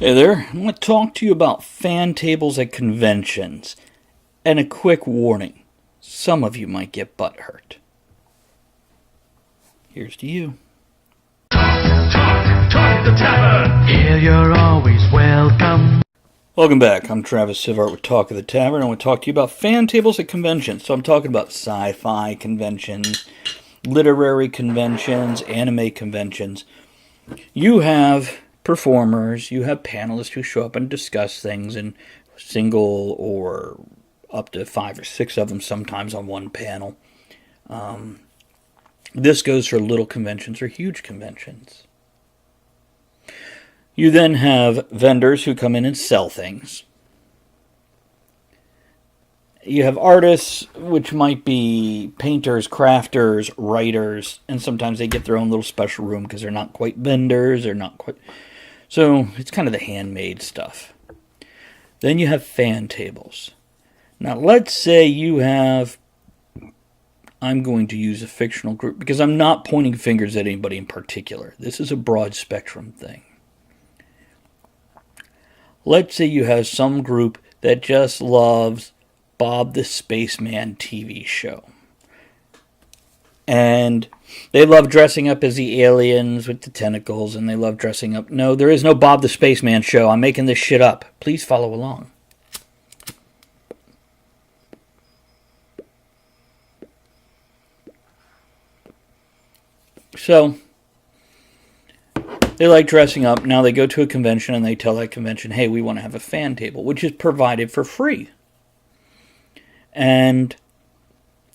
Hey there, I want to talk to you about fan tables at conventions. And a quick warning, some of you might get butthurt. Here's to you. Talk the Tavern. Here you're always welcome. Welcome back, I'm Travis Sivart with Talk of the Tavern. I want to talk to you about fan tables at conventions. So I'm talking about sci-fi conventions, literary conventions, anime conventions. You have performers, you have panelists who show up and discuss things in single or up to 5 or 6 of them sometimes on one panel. This goes for little conventions or huge conventions. You then have vendors who come in and sell things. You have artists, which might be painters, crafters, writers, and sometimes they get their own little special room because they're not quite vendors, they're not quite... So it's kind of the handmade stuff. Then you have fan tables. Now let's say you have... I'm going to use a fictional group because I'm not pointing fingers at anybody in particular. This is a broad spectrum thing. Let's say you have some group that just loves Bob the Spaceman TV show. And they love dressing up as the aliens with the tentacles, and they love dressing up... No, there is no Bob the Spaceman show. I'm making this shit up. Please follow along. So, they like dressing up. Now they go to a convention and they tell that convention, hey, we want to have a fan table, which is provided for free. And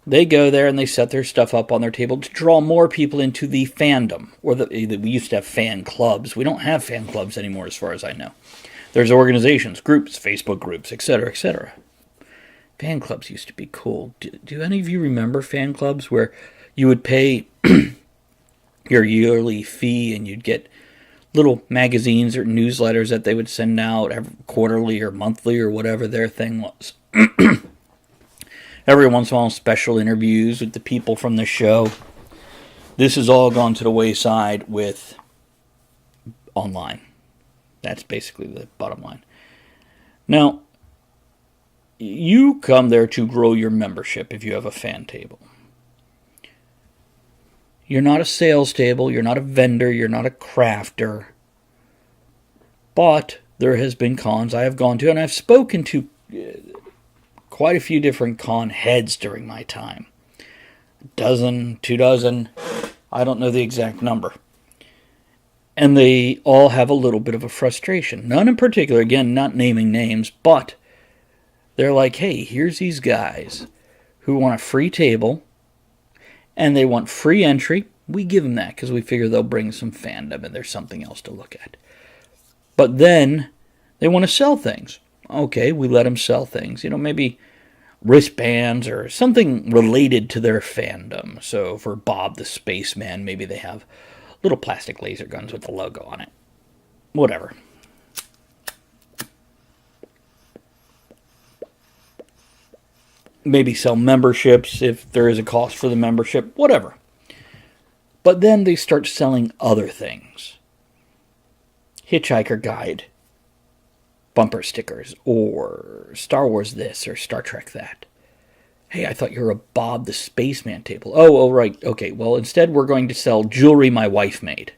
they go there and they set their stuff up on their table to draw more people into the fandom. We used to have fan clubs. We don't have fan clubs anymore as far as I know. There's organizations, groups, Facebook groups, etc., etc. Fan clubs used to be cool. Do any of you remember fan clubs where you would pay your yearly fee and you'd get little magazines or newsletters that they would send out quarterly or monthly or whatever their thing was? Every once in a while, special interviews with the people from the show. This has all gone to the wayside with online. That's basically the bottom line. Now, you come there to grow your membership if you have a fan table. You're not a sales table, you're not a vendor, you're not a crafter. But there has been cons I have gone to, and I've spoken to quite a few different con heads during my time. 12, 2 dozen, I don't know the exact number. And they all have a little bit of a frustration. None in particular, again, not naming names, but they're like, hey, here's these guys who want a free table, and they want free entry. We give them that because we figure they'll bring some fandom and there's something else to look at. But then they want to sell things. Okay, we let them sell things. Maybe wristbands or something related to their fandom. So for Bob the Spaceman, maybe they have little plastic laser guns with the logo on it. Whatever. Maybe sell memberships if there is a cost for the membership. Whatever. But then they start selling other things. Hitchhiker Guide bumper stickers, or Star Wars this, or Star Trek that. Hey, I thought you were a Bob the Spaceman table. Oh, right. Okay, well, instead we're going to sell jewelry my wife made.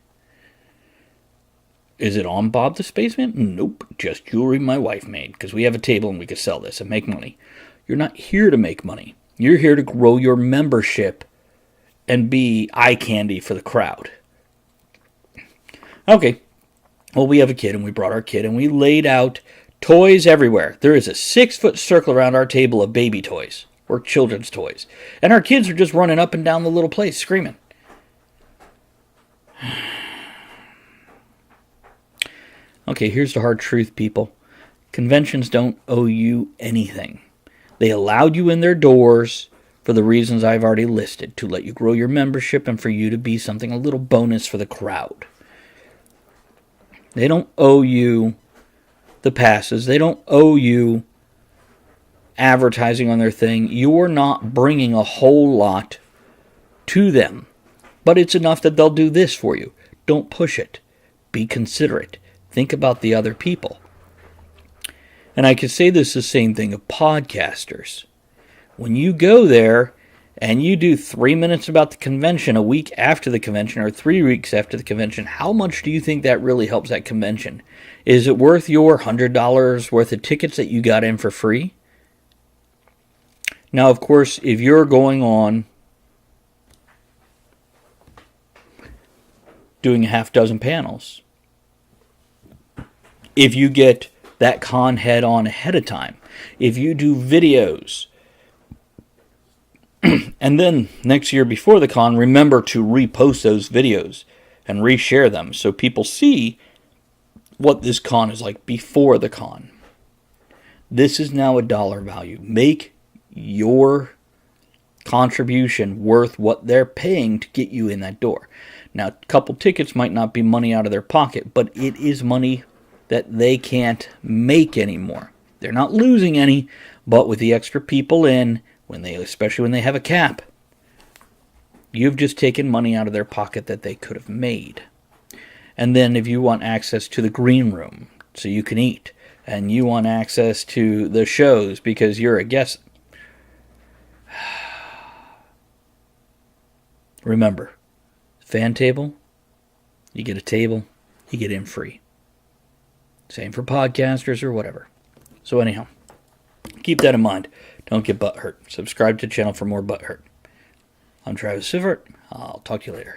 Is it on Bob the Spaceman? Nope, just jewelry my wife made, because we have a table and we could sell this and make money. You're not here to make money. You're here to grow your membership and be eye candy for the crowd. Okay. Well, we have a kid, and we brought our kid, and we laid out toys everywhere. There is a 6-foot circle around our table of baby toys, or children's toys. And our kids are just running up and down the little place, screaming. Okay, here's the hard truth, people. Conventions don't owe you anything. They allowed you in their doors for the reasons I've already listed, to let you grow your membership and for you to be something a little bonus for the crowd. They don't owe you the passes. They don't owe you advertising on their thing. You're not bringing a whole lot to them. But it's enough that they'll do this for you. Don't push it. Be considerate. Think about the other people. And I could say this the same thing of podcasters. When you go there and you do 3 minutes about the convention a week after the convention or 3 weeks after the convention, how much do you think that really helps that convention? Is it worth your $100 worth of tickets that you got in for free? Now, of course, if you're going on doing a half dozen panels, if you get that con head on ahead of time, if you do videos, and then next year before the con, remember to repost those videos and reshare them so people see what this con is like before the con. This is now a dollar value. Make your contribution worth what they're paying to get you in that door. Now, a couple tickets might not be money out of their pocket, but it is money that they can't make anymore. They're not losing any, but with the extra people in, especially when they have a cap, you've just taken money out of their pocket that they could have made. And then if you want access to the green room so you can eat, and you want access to the shows because you're a guest, remember, fan table, you get a table, you get in free. Same for podcasters or whatever. So anyhow, keep that in mind. Don't get butt hurt. Subscribe to the channel for more butt hurt. I'm Travis Sivart. I'll talk to you later.